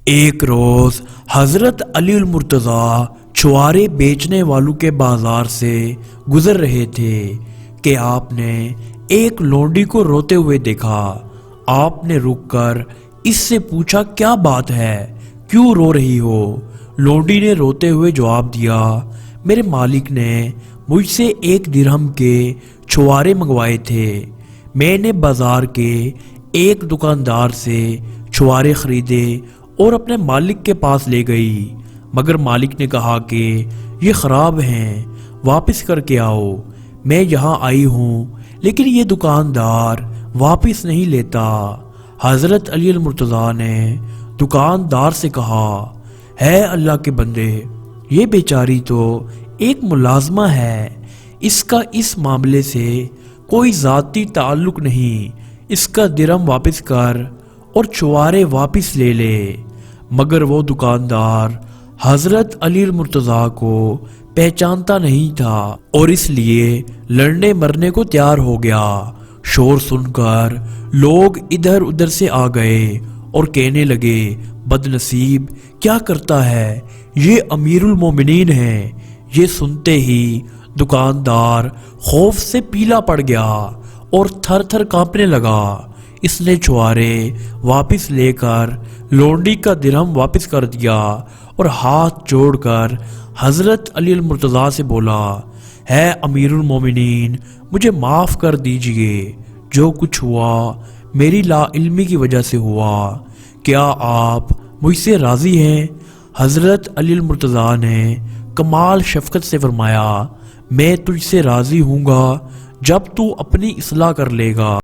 ایک روز حضرت علی المرتضیٰ چھوارے بیچنے والوں کے بازار سے گزر رہے تھے کہ آپ نے ایک لونڈی کو روتے ہوئے دیکھا۔ آپ نے رک کر اس سے پوچھا، کیا بات ہے، کیوں رو رہی ہو؟ لونڈی نے روتے ہوئے جواب دیا، میرے مالک نے مجھ سے 1 درہم کے چھوارے منگوائے تھے۔ میں نے بازار کے ایک دکاندار سے چھوارے خریدے اور اپنے مالک کے پاس لے گئی، مگر مالک نے کہا کہ یہ خراب ہیں، واپس کر کے آؤ۔ میں یہاں آئی ہوں لیکن یہ دکاندار واپس نہیں لیتا۔ حضرت علی المرتضیٰ نے دکاندار سے کہا، ہے اللہ کے بندے، یہ بیچاری تو ایک ملازمہ ہے، اس کا اس معاملے سے کوئی ذاتی تعلق نہیں، اس کا درہم واپس کر اور چھوارے واپس لے لے۔ مگر وہ دکاندار حضرت علی المرتضیٰ کو پہچانتا نہیں تھا اور اس لیے لڑنے مرنے کو تیار ہو گیا۔ شور سن کر لوگ ادھر ادھر سے آ گئے اور کہنے لگے، بد نصیب کیا کرتا ہے، یہ امیر المومنین ہے۔ یہ سنتے ہی دکاندار خوف سے پیلا پڑ گیا اور تھر تھر کانپنے لگا۔ اس نے چھوارے واپس لے کر لونڈی کا درہم واپس کر دیا اور ہاتھ جوڑ کر حضرت علی المرتضیٰ سے بولا، ہے امیر المومنین، مجھے معاف کر دیجئے، جو کچھ ہوا میری لا علمی کی وجہ سے ہوا، کیا آپ مجھ سے راضی ہیں؟ حضرت علی المرتضیٰ نے کمال شفقت سے فرمایا، میں تجھ سے راضی ہوں گا جب تو اپنی اصلاح کر لے گا۔